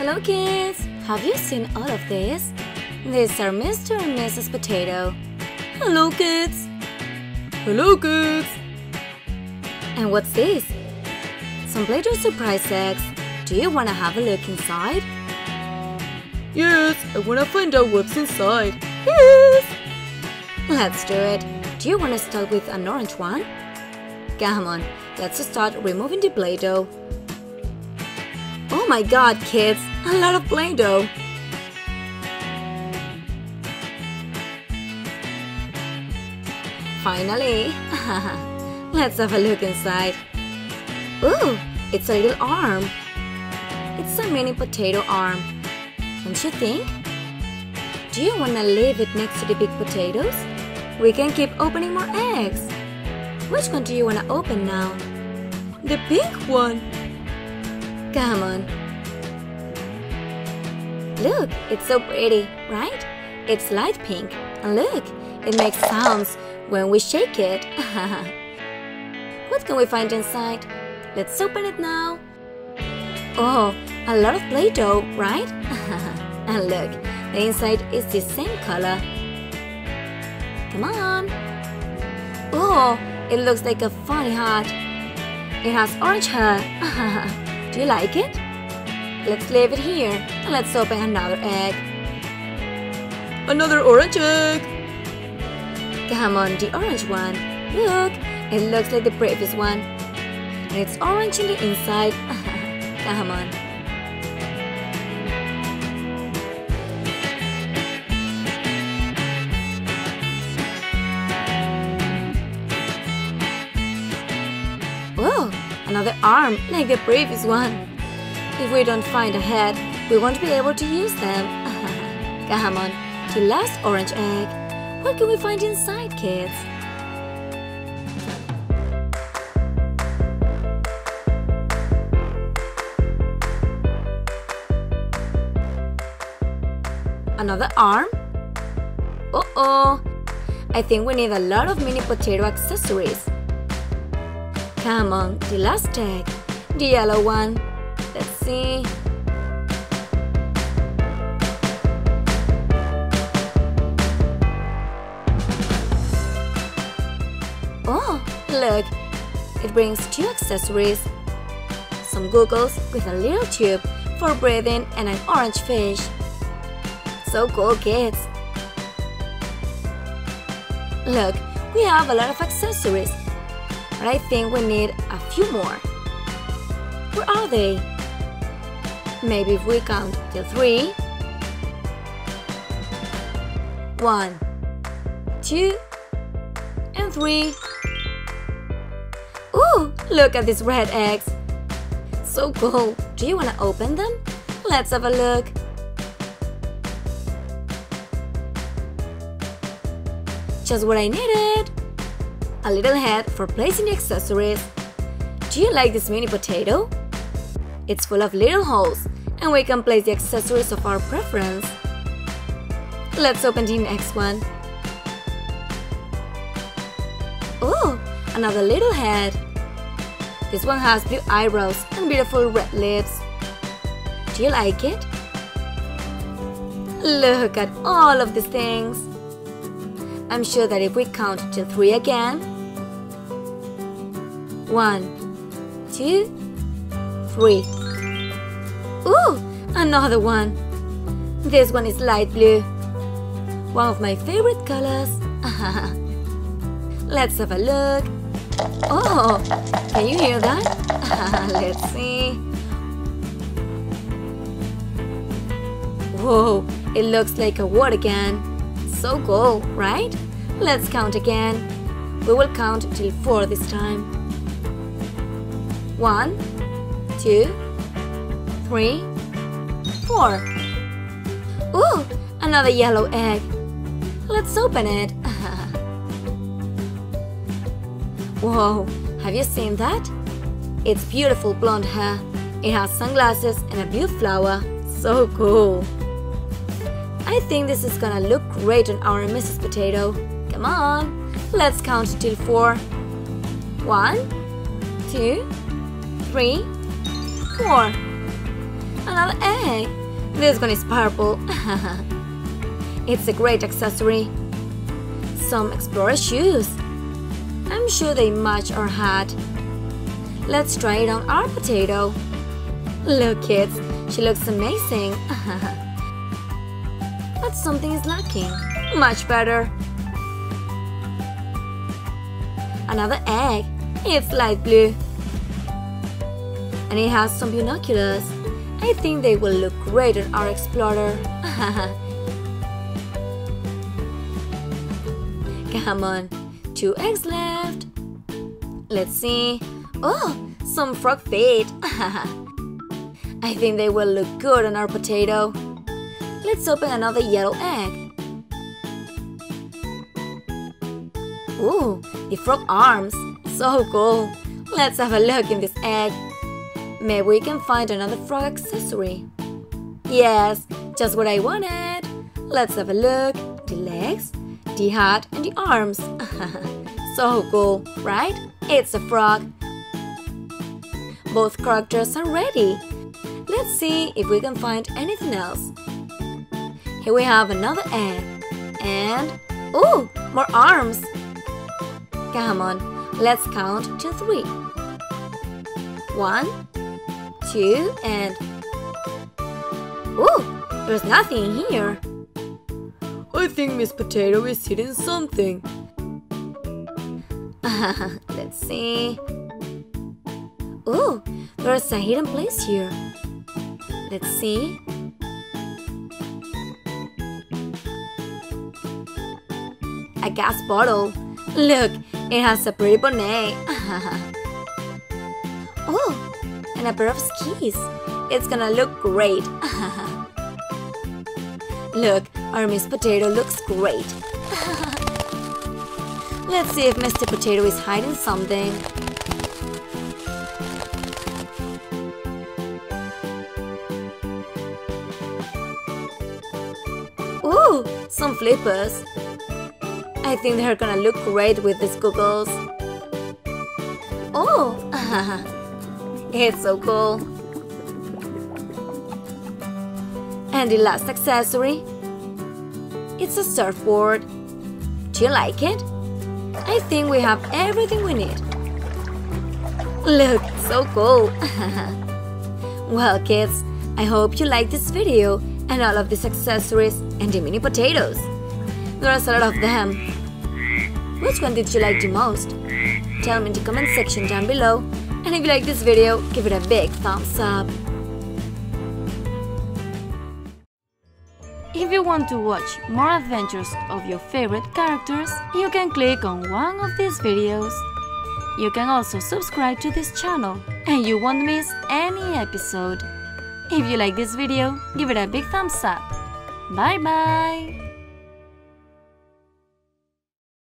Hello kids! Have you seen all of this? These are Mr. and Mrs. Potato. Hello kids! Hello kids! And what's this? Some Play-Doh surprise eggs. Do you want to have a look inside? Yes, I want to find out what's inside. Yes! Let's do it. Do you want to start with an orange one? Come on, let's start removing the Play-Doh. Oh my god, kids! A lot of Play-Doh! Finally! Let's have a look inside. Ooh, it's a little arm. It's a mini potato arm. Don't you think? Do you want to leave it next to the big potatoes? We can keep opening more eggs. Which one do you want to open now? The pink one. Come on. Look, it's so pretty, right? It's light pink. And look, it makes sounds when we shake it. What can we find inside? Let's open it now. Oh, a lot of Play-Doh, right? And look, the inside is the same color. Come on. Oh, it looks like a funny hat. It has orange hair. Do you like it? Let's leave it here and let's open another egg. Another orange egg. Come on, the orange one. Look, it looks like the previous one. And it's orange in the inside. Come on. Whoa, another arm like the previous one. If we don't find a head, we won't be able to use them. Come on, the last orange egg. What can we find inside, kids? Another arm? Uh-oh! I think we need a lot of mini potato accessories. Come on, the last egg. The yellow one. Let's see. Oh, look! It brings two accessories. Some goggles with a little tube for breathing and an orange fish. So cool, kids! Look, we have a lot of accessories, but I think we need a few more. Where are they? Maybe if we count till 3. 1, 2, and 3. Ooh, look at these red eggs. So cool. Do you want to open them? Let's have a look. Just what I needed. A little head for placing the accessories. Do you like this mini potato? It's full of little holes, and we can place the accessories of our preference. Let's open the next one. Oh, another little head. This one has blue eyebrows and beautiful red lips. Do you like it? Look at all of these things. I'm sure that if we count till 3 again. 1, 2, 3. Ooh, another one. This one is light blue. One of my favorite colors. Let's have a look. Oh, can you hear that? Let's see. Whoa, it looks like a word again. So cool, right? Let's count again. We will count till 4 this time. 1, 2, 3, 4. Ooh, another yellow egg. Let's open it. Whoa, have you seen that? It's beautiful blonde hair. It has sunglasses and a blue flower. So cool. I think this is gonna look great on our Mrs. Potato. Come on, let's count till 4. 1, 2, 3, 4. another egg. This one is purple. It's a great accessory. Some explorer shoes. I'm sure they match our hat. Let's try it on our potato. Look, kids, she looks amazing. But something is lacking. Much better. Another egg. It's light blue. And it has some binoculars. I think they will look great on our explorer. Come on, 2 eggs left. Let's see. Oh, some frog feet. I think they will look good on our potato. Let's open another yellow egg. Ooh, the frog arms. So cool. Let's have a look in this egg. Maybe we can find another frog accessory. Yes, just what I wanted. Let's have a look. The legs, the hat, and the arms. So cool, right? It's a frog. Both characters are ready. Let's see if we can find anything else. Here we have another egg. And, ooh, more arms. Come on, let's count to 3. 1, 2, and... Ooh, there's nothing in here. I think Miss Potato is hiding something. Let's see. Ooh, there's a hidden place here. Let's see. A gas bottle. Look, it has a pretty bonnet. Oh, and a pair of skis. It's gonna look great. Look, our Miss Potato looks great. Let's see if Mr. Potato is hiding something. Ooh, some flippers. I think they're gonna look great with these goggles. Oh, it's so cool. And the last accessory. It's a surfboard. Do you like it? I think we have everything we need. Look, so cool. Well, kids, I hope you liked this video and all of these accessories and the mini potatoes. There's a lot of them. Which one did you like the most? Tell me in the comment section down below. And if you like this video, give it a big thumbs up. If you want to watch more adventures of your favorite characters, you can click on one of these videos. You can also subscribe to this channel and you won't miss any episode. If you like this video, give it a big thumbs up. Bye bye!